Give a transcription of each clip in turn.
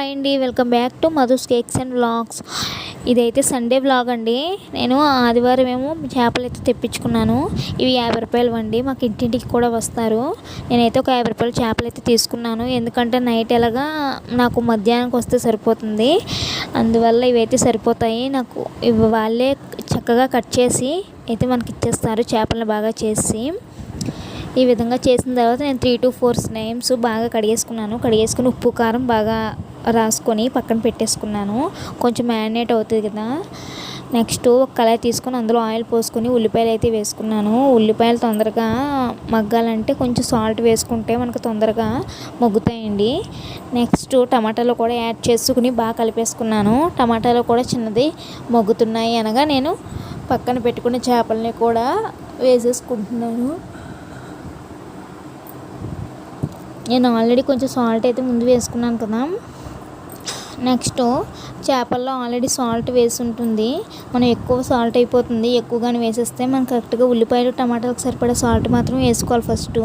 Hi అండి, welcome back to Madhu's cakes and vlogs. ఇదైతే Sunday vlog అండి. నేను ఆదివారం ఏమో చేపలు అయితే తెప్పించుకున్నాను. ఇవి 50 రూపాయలు అండి. మాకు ఇంటింటికి కూడా వస్తారు. నేనైతే ఒక 50 రూపాయలు చేపలు అయితే తీసుకున్నాను. ఎందుకంటే నైట్ ఎలాగా నాకు మధ్యాహ్నానికి వస్తే సరిపోతుంది. అందువల్ల ఇవైతే సరిపోతాయి నాకు. ఇవి వాళ్ళే చక్కగా కట్ చేసి అయితే మనకి ఇచ్చేస్తారు. చేపలను బాగా చేసి ఈ విధంగా చేసిన తర్వాత నేను 3 to 4 టైమ్స్ బాగా కడిగేసుకుని ఉప్పు కారం బాగా రాసుకొని పక్కన పెట్టేసుకున్నాను. కొంచెం మ్యారినేట్ అవుతుంది కదా. నెక్స్ట్ ఒక కళాయి తీసుకొని అందులో ఆయిల్ పోసుకొని ఉల్లిపాయలు అయితే వేసుకున్నాను. ఉల్లిపాయలు తొందరగా మగ్గాలంటే కొంచెం సాల్ట్ వేసుకుంటే మనకు తొందరగా మగ్గుతాయండి. నెక్స్ట్ టమాటాలు కూడా యాడ్ చేసుకుని బాగా కలిపేసుకున్నాను. టమాటాలు కూడా చిన్నది మగ్గుతున్నాయి అనగా నేను పక్కన పెట్టుకున్న చేపలని కూడా వేసేసుకుంటున్నాను. నేను ఆల్రెడీ కొంచెం సాల్ట్ అయితే ముందు వేసుకున్నాను కదా. నెక్స్ట్ చేపల్లో ఆల్రెడీ సాల్ట్ వేసి ఉంటుంది. మనం ఎక్కువ సాల్ట్ అయిపోతుంది. ఎక్కువగానే వేసేస్తే మనం కరెక్ట్గా ఉల్లిపాయలు టమాటాలకు సరిపడే సాల్ట్ మాత్రం వేసుకోవాలి ఫస్ట్.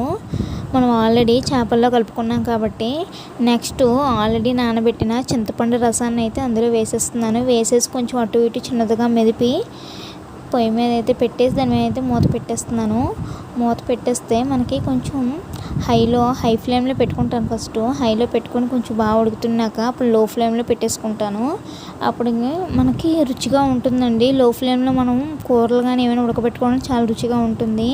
మనం ఆల్రెడీ చేపల్లో కలుపుకున్నాం కాబట్టి. నెక్స్ట్ ఆల్రెడీ నానబెట్టిన చింతపండు రసాన్ని అయితే అందులో వేసేస్తున్నాను. వేసేసి కొంచెం అటు ఇటు చిన్నదిగా మెదిపి పొయ్యి మీద అయితే పెట్టేసి దాని మీద అయితే మూత పెట్టేస్తున్నాను. మూత పెట్టేస్తే మనకి కొంచెం హై ఫ్లేమ్లో పెట్టుకుంటాను. ఫస్ట్ హైలో పెట్టుకొని కొంచెం బాగా ఉడుకుతున్నాక అప్పుడు లో ఫ్లేమ్లో పెట్టేసుకుంటాను. అప్పుడు మనకి రుచిగా ఉంటుందండి. లో ఫ్లేమ్లో మనం కూరలు కానీ ఏమైనా ఉడకబెట్టుకోవడం చాలా రుచిగా ఉంటుంది.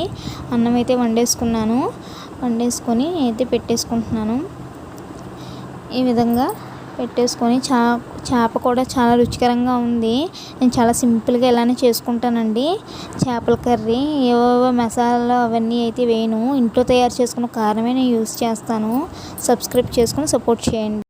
అన్నం అయితే వండేసుకొని అయితే పెట్టేసుకుంటున్నాను. ఈ విధంగా పెట్టేసుకొని చేప కూడా చాలా రుచికరంగా ఉంది. నేను చాలా సింపుల్గా ఇలానే చేసుకుంటానండి చేపల కర్రీ. ఏవో మసాలా అవన్నీ అయితే వేయను. ఇంట్లో తయారు చేసుకున్న కారమే నేను యూస్ చేస్తాను. సబ్స్క్రైబ్ చేసుకొని సపోర్ట్ చేయండి.